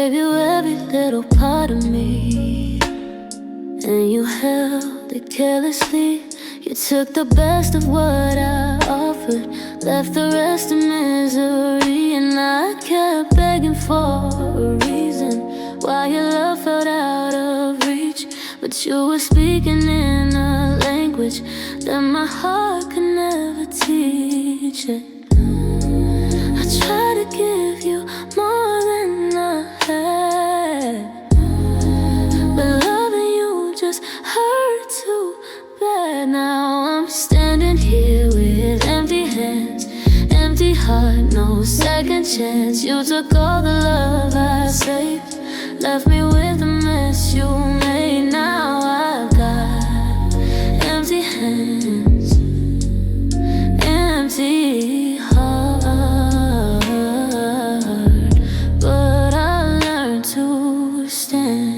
gave you every little part of me, and you held it carelessly. You took the best of what I offered, left the rest in misery. And I kept begging for a reason why your love felt out of reach, but you were speaking in a language that my heart could never teach it. I tried to give you more than I had, but loving you just hurt too bad. Now I'm standing here with empty hands, empty heart, no second chance. You took all the love I saved, left me with the mess you made. Now I've got empty hands, empty heart, but I learned to stand.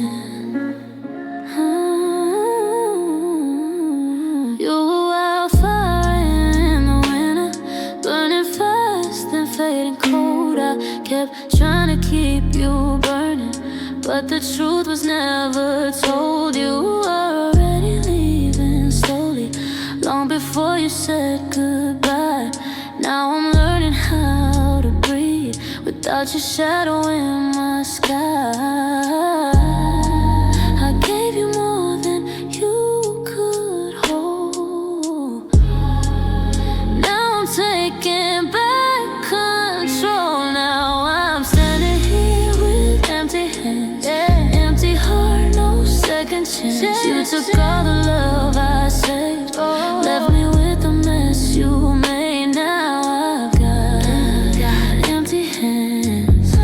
You were wildfire in the winter, burning fast and fading cold. I kept trying to keep you burning, but the truth was never told. You were already leaving slowly, long before you said goodbye. Now I'm learning how to breathe without your shadow in my sky. I gave you more than you could hold. Now I'm taking back control. Now I'm standing here with empty hands, empty heart, no second chance. You took all the love I saved, left me with the mess you made. Now I've got empty hands,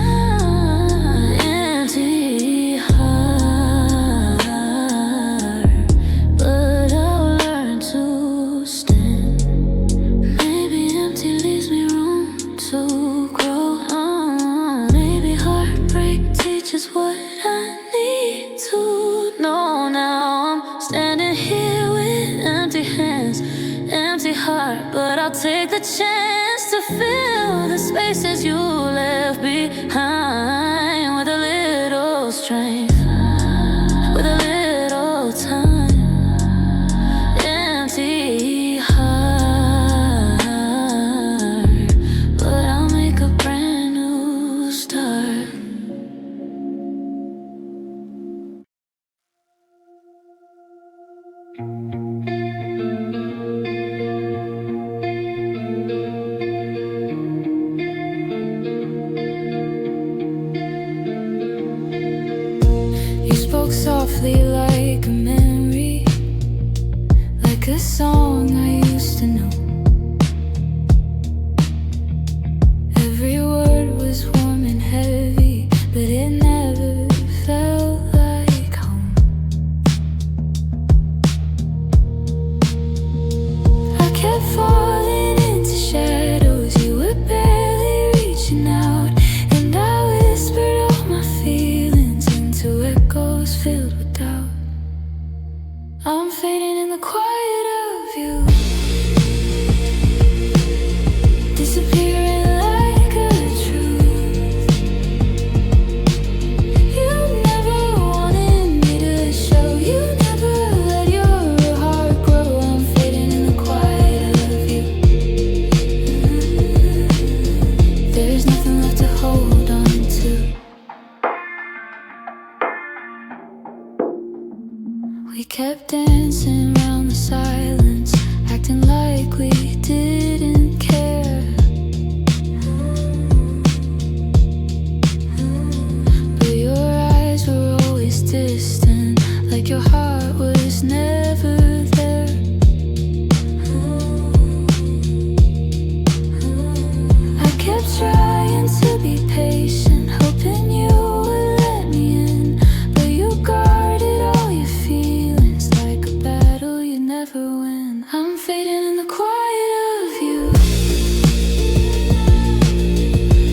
empty heart, but I'll learn to stand. Maybe empty leaves me room to grow. Maybe heartbreak teaches what I need to know. Now I'm standing here with empty hands, empty heart, but I'll take the chance to fill the spaces you left behind with a little strength, with a little time. Empty heart, but I'll make a brand new start. You spoke softly like a memory, like a song I used to know. Every word was warm and heavy, but it never felt like home. I kept falling into shadows, you were barely reaching out, and I whispered all my feelings into echoes filled with doubt. I'm fading in the quiet of you, disappearing like a truth. You never wanted me to show, you never let your heart grow. I'm fading in the quiet of you. There's nothing left to hold on to. We kept dancing around the silence, acting like we didn't care. But your eyes were always distant, like your heart was never there. I kept trying to be patient, hoping you would let me in, but you guarded all your feelings like a battle you never win. I'm fading in the quiet of you,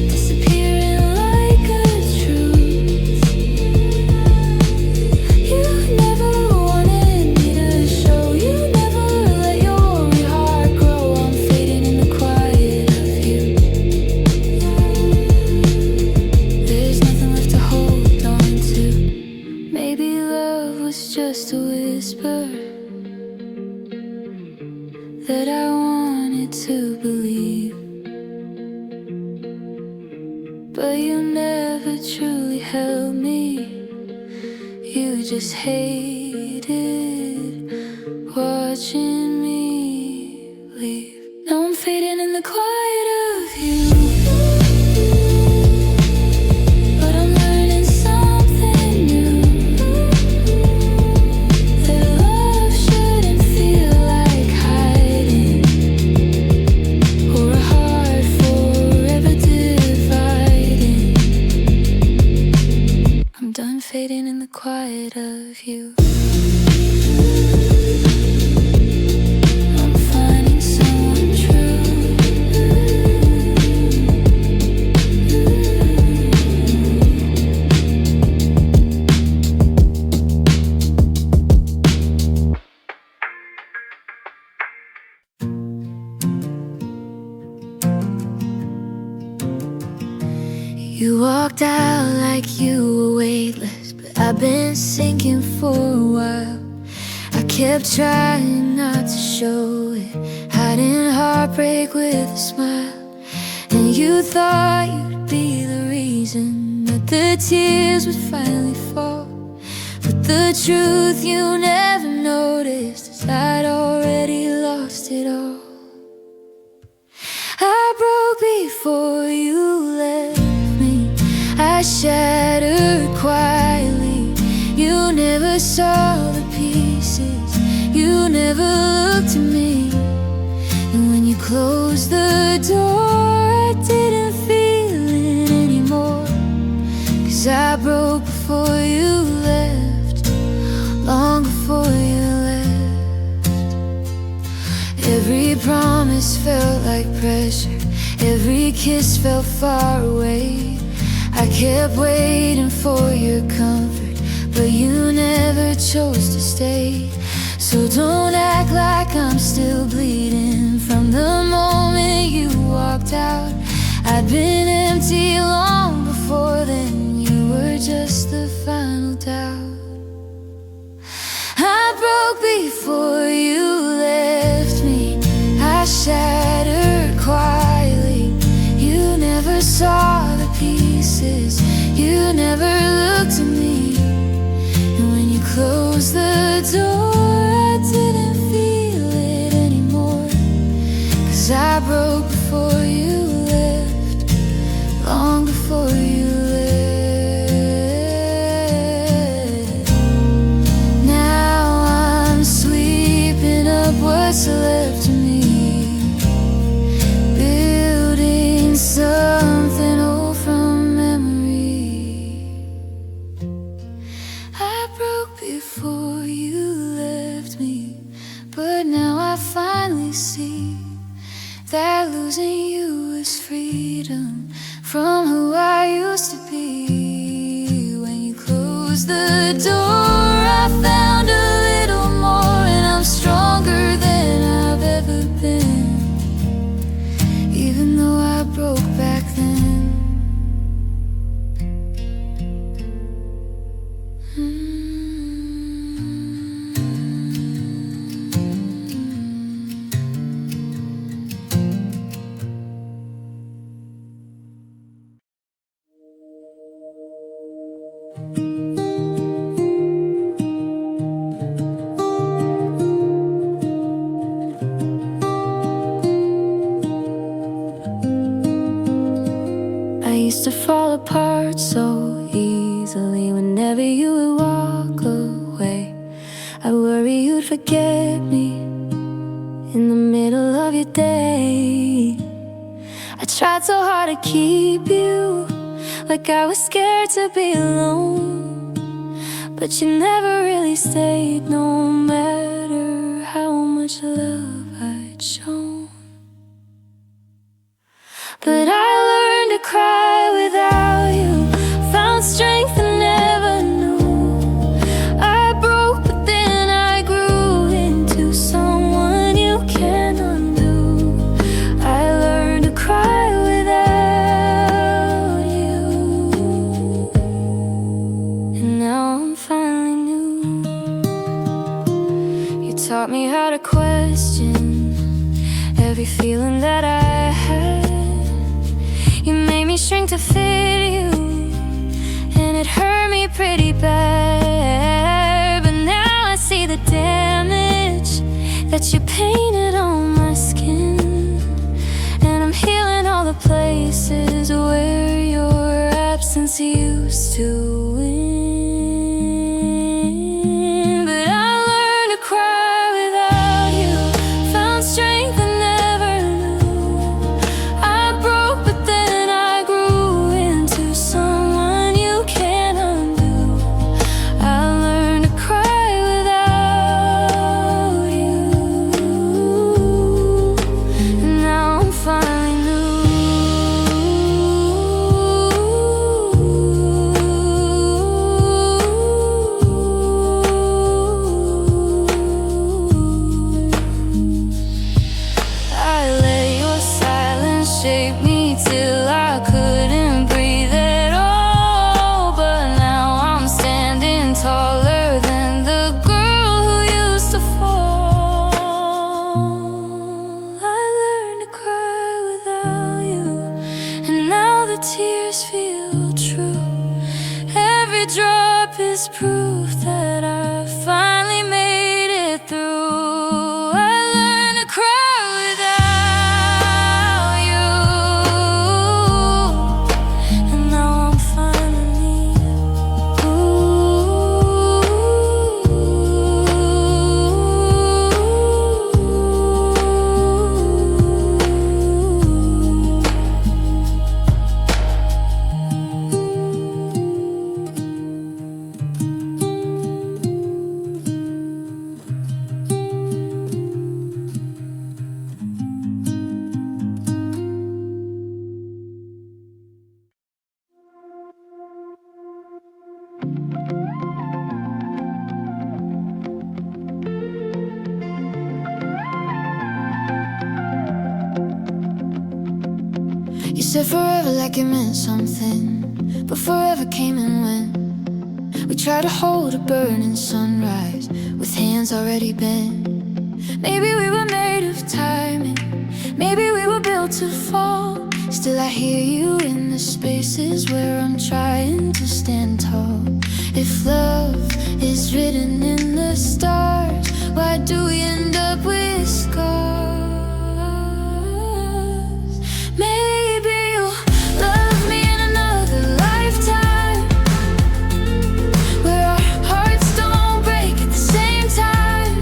disappearing like a truth. You never held me. You just hated watching me leave. Now I'm fading in the quiet of you, but I'm learning something new. That love shouldn't feel like hiding, or a heart forever dividing. I'm done fading in the quiet of you. I'm finding someone true. You walked out like you were weightless, but I've been sinking for a while. I kept trying not to show it, hiding heartbreak with a smile. And you thought you'd be the reason that the tears would finally fall. But the truth you never noticed is I'd already lost it all. I broke before you left me, I shattered quietly. You never saw the pieces, you never looked at me. And when you closed the door, I didn't feel it anymore. 'Cause I broke before you left, long before you left. Every promise felt like pressure, every kiss felt far away. I kept waiting for your comfort, but you never chose to stay. So don't act like I'm still bleeding from the moment you walked out. I'd been empty long before then, you were just the final doubt. I broke before you left me, I shattered quietly. You never saw the pieces, you never looked at me. And when you closed the door, I didn't feel it anymore. 'Cause I broke before you left, long before you left. Now I'm sweeping up what's left of me, building something old from memory. I broke before you left me, but now I finally see that losing you is freedom from who I used to be. When you closed the door, I found a little more, and I'm stronger than I've ever been, even though I broke back then. I used to fall apart so easily whenever you would walk away. I worry you'd forget me in the middle of your day. I tried so hard to keep you, like I was scared to be alone. But you never really stayed, no matter how much love I'd shown. But I learned to cry without you, found strength I never knew. I broke, but then I grew into someone you can't undo. I learned to cry without you, and now I'm finally new. You taught me how to question every feeling that I had. You made me shrink to fit you, and it pretty bad, but now I see the damage that you painted on my skin. And I'm healing all the places where your absence used to win. But I learned to cry without you, found strength I never knew. I broke, but then I grew into someone you can't undo. I learned to cry without you, and now I'm finally new. I let your silence shape me till I couldn't breathe at all. But now I'm standing taller than the girl who used to fall. I learned to cry without you, and now the tears feel true. Every drop is proof that I finally made it through. I learned to cry without you, and now I'm finally You said forever like it meant something, but forever came and went. We tried to hold a burning sunrise with hands already bent. Maybe we were made of timing, maybe we were built to fall. Still I hear you in the spaces where I'm trying to stand tall. If love is written in the stars, why do we end up with scars? Maybe you'll love me in another lifetime, where our hearts don't break at the same time,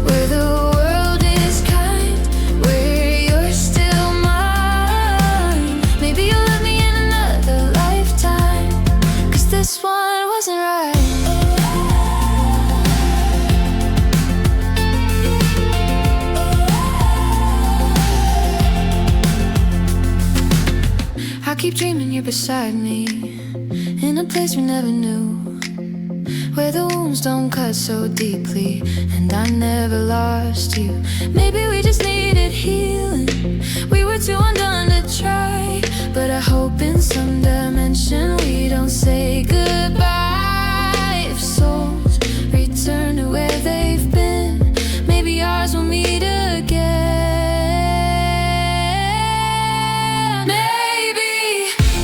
where the world is kind, where you're still mine. Maybe you'll love me in another lifetime, 'cause this one wasn't right. I keep dreaming you're beside me, in a place we never knew, where the wounds don't cut so deeply, and I never lost you. Maybe we just needed healing, we were too undone to try. But I hope in some dimension we don't say goodbye. If souls return to where they've been, maybe ours will meet again. Maybe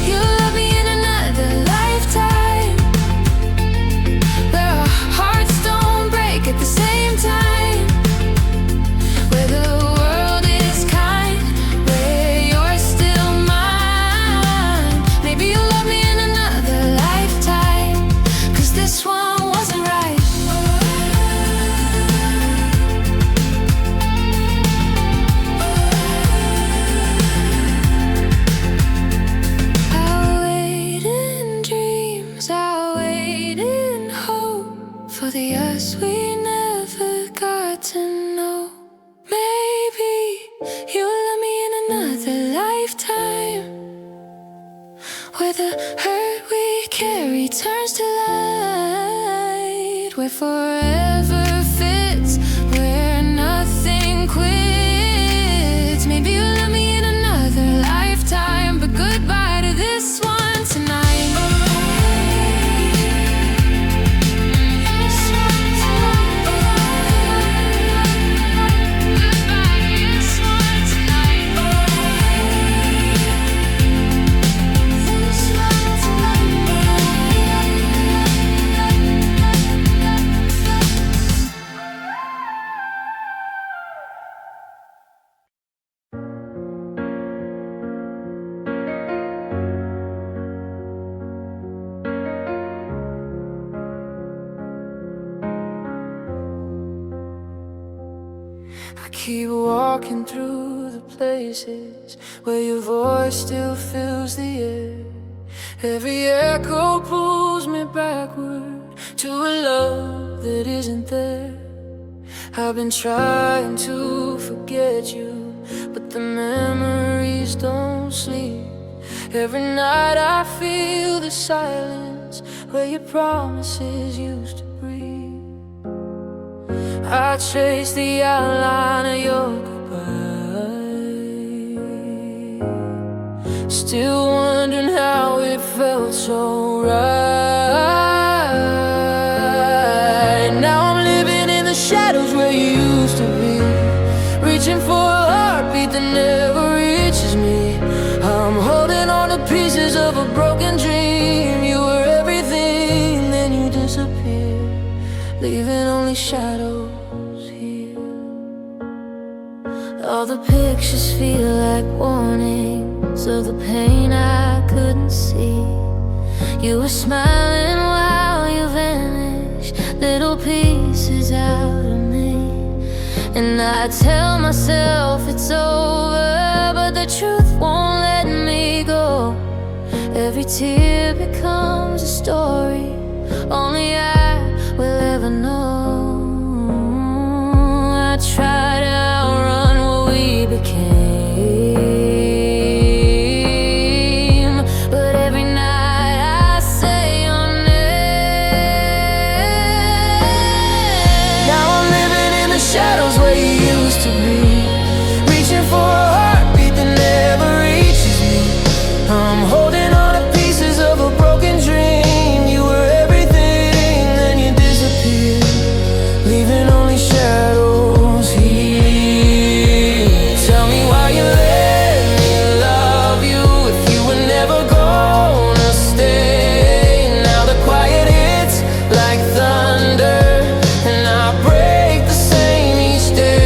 you'll love me in another lifetime, where our hearts don't break at the same time, where the world is kind, where you're still mine. Maybe you'll love me in another lifetime, 'cause this one wasn't right. I'll wait in dreams, I'll wait in hope for the us we never got to know. Maybe you'll love me in another lifetime, where the hurt we carry turns to light, where forever fits, where nothing quits. Maybe you'll love me in another lifetime, but goodbye to this one tonight. Goodbye to this one tonight. keep walking through the places where your voice still fills the air. Every echo pulls me backward to a love that isn't there. I've been trying to forget you, but the memories don't sleep. Every night I feel the silence where your promises used to breathe. I trace the outline of your goodbye, still wondering how it felt so right. Now I'm living in the shadows where you used to be, reaching for a heartbeat that never reaches me. I'm holding on to pieces of a broken dream. You were everything, then you disappeared, leaving only shadows here. All the pictures feel like warnings of the pain I couldn't see. You were smiling while you vanished, little pieces out of me. And I tell myself it's over, but the truth won't let me go. Every tear becomes a story only I will ever know. I try to outrun what we became, but every night I say your name. Now I'm living in the shadows where you used to be, reaching for a heartbeat that never reaches me. I'm holding on to pieces of a broken dream. You were everything, then you disappeared, leaving only shadows here. Tell me why you let me love you if you were never gonna stay. Now the quiet hits like thunder, and I break the same each day.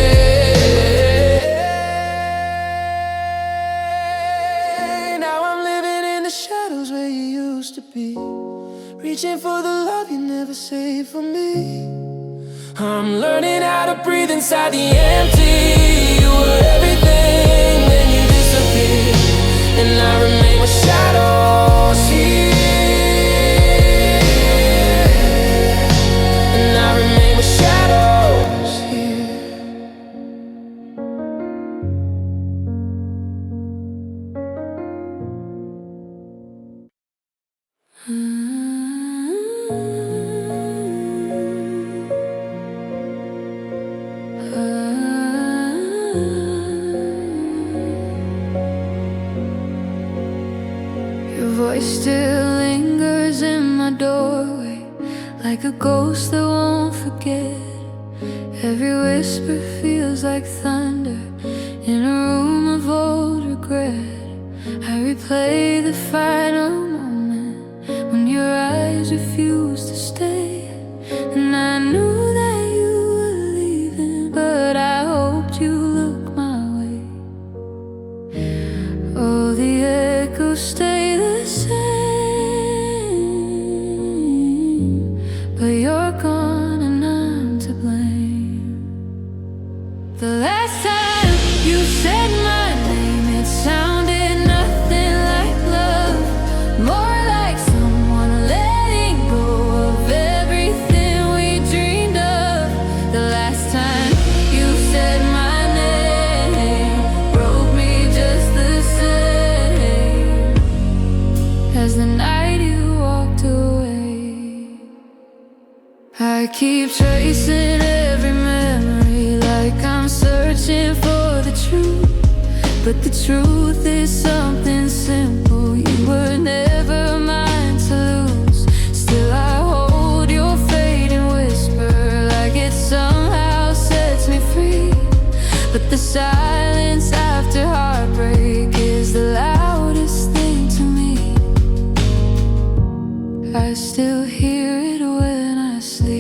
Now I'm living in the shadows where you used to be, reaching for the love you never saved for me. I'm learning how to breathe inside the empty. You were everything, then you disappeared, and I remain with shadows here. And I remain with shadows here. Your voice still lingers in my doorway, like a ghost that won't forget. Every whisper feels like thunder in a room of old regret. I replay the final moment when your eyes refused to stay, and I knew that you were leaving, but I hoped you looked my way. Oh, the echoes stay the same, but you're gone and I'm to blame. The last time you said my name, it sounded nothing like love, more like someone letting go of everything we dreamed of. The last time you said my name broke me just the same as the night you walked away. I keep tracing every memory like I'm searching for the truth, but the truth is something simple. You were never mine to lose. Still I hold your fading whisper like it somehow sets me free. But the silence after heartbreak is the loudest thing to me. I still hear it when I sleep,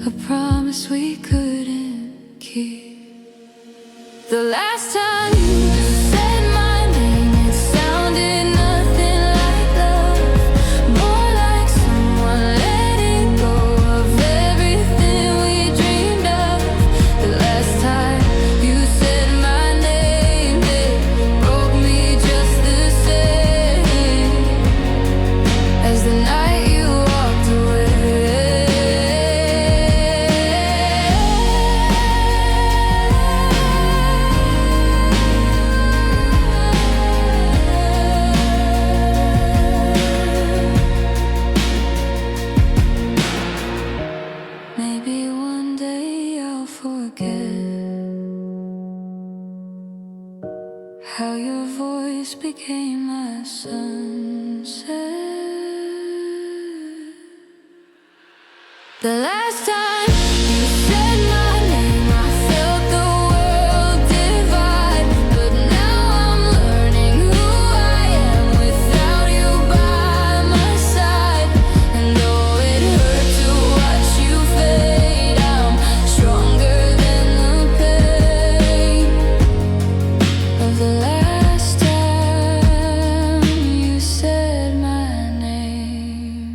a promise we couldn't keep. The last time you said my name, it sounded nothing like love, more like someone letting go of everything my sunset. The last time you said my name, I felt the world divide. But now I'm learning who I am without you by my side. And though it hurt to watch you fade, I'm stronger than the pain of the last time you said my name.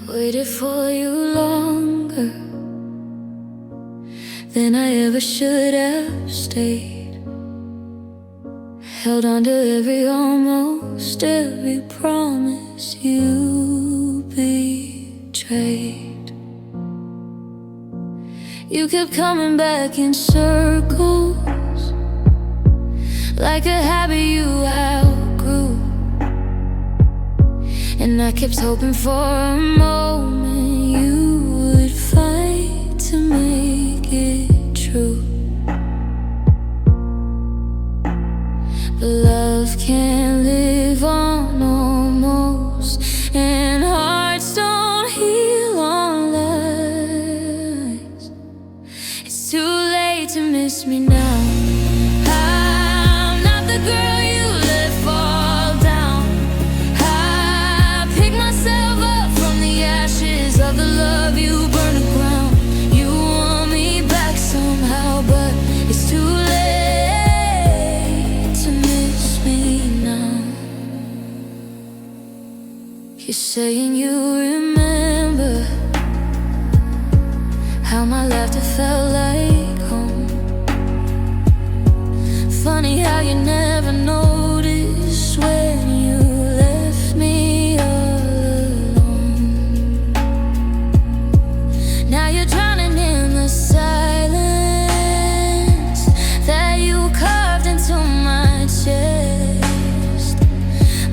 Waited for you longer than I ever should have stayed. Held on to every almost, every promise you betrayed. You kept coming back in circles, like a habit you outgrew. And I kept hoping for a moment you would fight to make it true. But love can't live on almost, and hearts don't heal on lies. It's too late to miss me now. I'm not the girl you let fall down. I pick myself up from the ashes of the love you burned to ground. You want me back somehow, but it's too late to miss me now. You're saying you remember how my laughter felt like home. Funny how you never noticed when you left me all alone. Now you're drowning in the silence that you carved into my chest.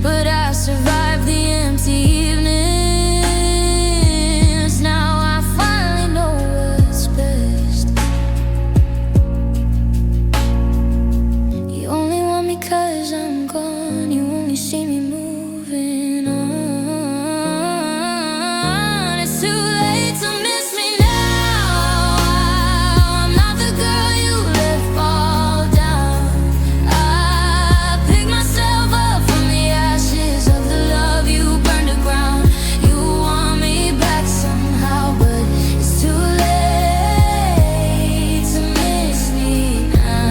But I survived the empty evenings. Now I finally know what's best. You only want me 'cause I'm gone. You only see me moving on. It's too late to miss me now. I'm not the girl you let fall down. I pick myself up from the ashes of the love you burned to ground. You want me back somehow, but it's too late to miss me now.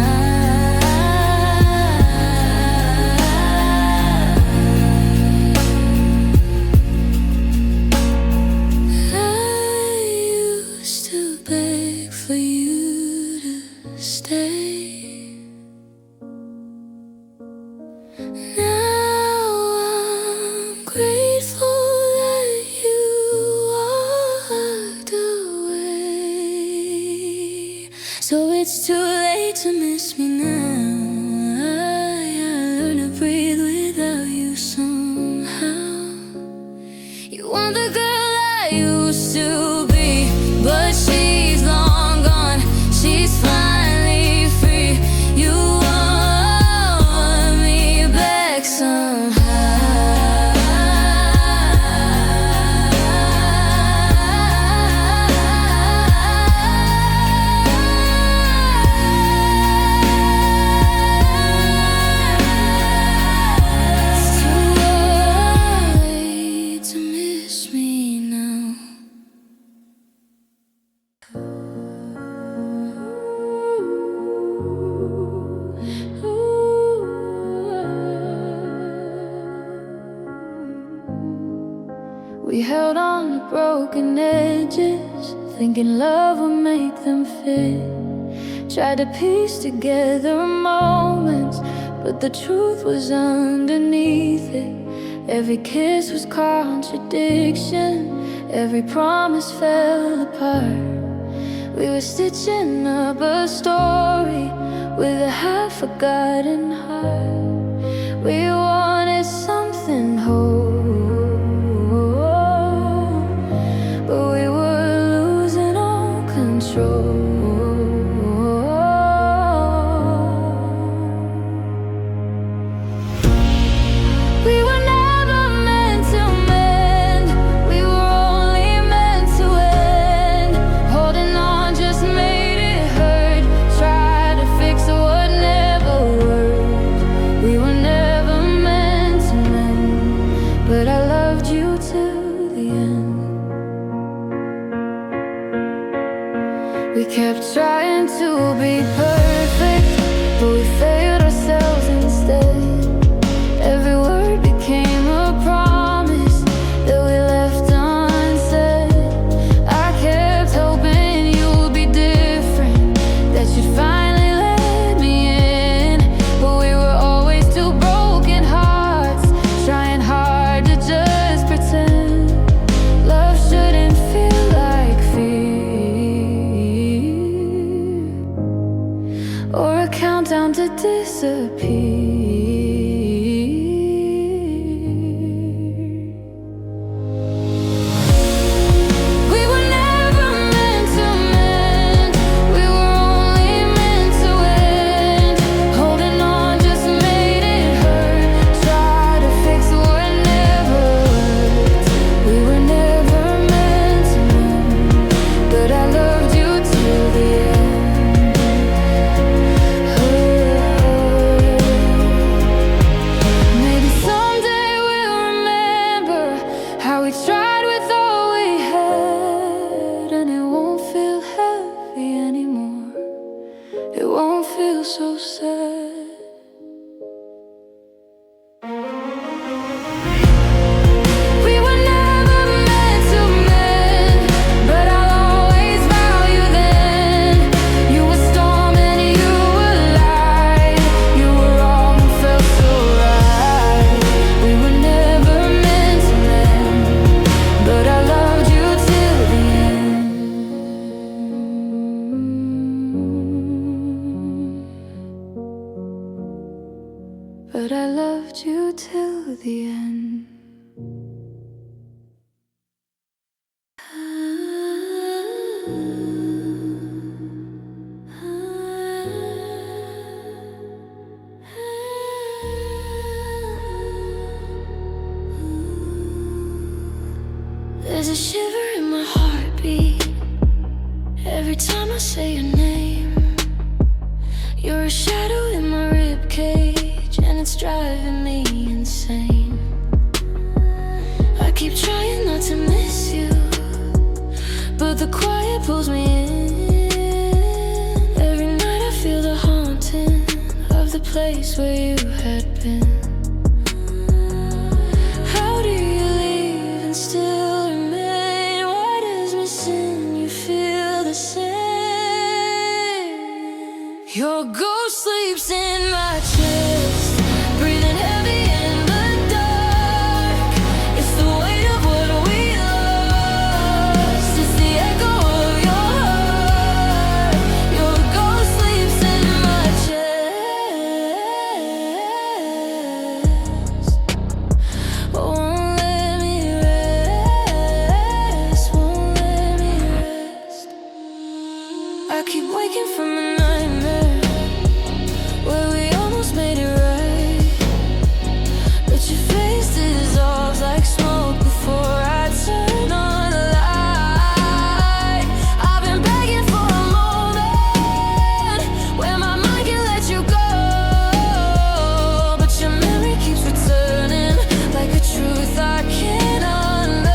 I used to beg for you to stay. Now I'm grateful that you walked away. So it's too late to miss me now. I learned to breathe without you somehow. You want the girl I used to be, but she's long gone. She's finally free. You want me back It's too late to miss me now. We held on to broken edges, thinking love would make them fit. Tried to piece together moments, but the truth was underneath it. Every kiss was contradiction, every promise fell apart. We were stitching up a story with a half-forgotten heart. We wanted something whole, but we were control. We were never meant to mend, we were only meant to end. Holding on just made it hurt, tried to fix what never worked. We were never meant to mend, but I loved you till the end. We kept trying to be perfect, but we failed ourselves instead. Every word became a promise that we left unsaid. I kept hoping you'd be different, that you'd finally let me in. But we were always two broken hearts, trying hard to just pretend. Love shouldn't feel like fear, or a countdown to disappear. We were never meant to mend, we were only meant to end. Holding on just made it hurt, tried to fix what never worked. We were never meant to mend, but I loved you till the end. Maybe someday we'll remember how we tried with all we had, and it won't feel heavy anymore, it won't feel so sad. We were never meant to mend, but I'll always vow you then. You were storm and you were light, you were all who felt so right. We were never meant to mend, but I loved you till the end. But I loved you till the end. There's a shiver in my heartbeat every time I say your name. You're a shadow in my ribcage, and it's driving me insane. I keep trying not to miss you, but the quiet pulls me in. Every night I feel the haunting of the place where you had been. How do you leave and still remain? What is missing? You feel the same. Your ghost sleeps in my chest, breathing heavy in the dark. It's the weight of what we lost, it's the echo of your heart. Your ghost sleeps in my chest, won't let me rest, won't let me rest. I keep waking from a nightmare where we almost made it right, but your face dissolves like smoke before I turn on the light. I've been begging for a moment where my mind can let you go, but your memory keeps returning like a truth I can't unknow.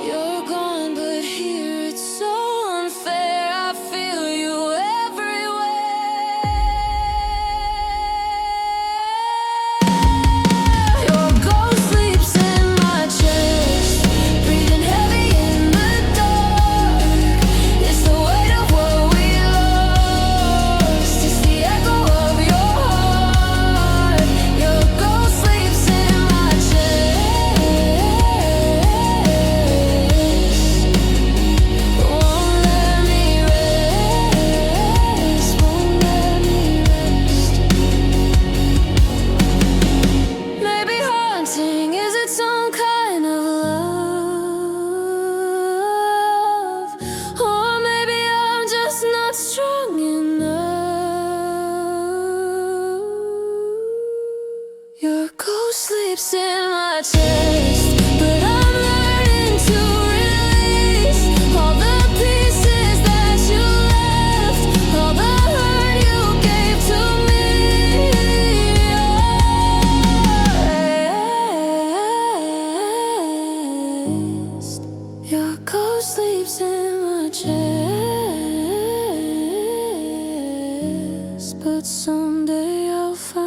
You're gone, but here it's so Your ghost sleeps in my chest, but someday I'll find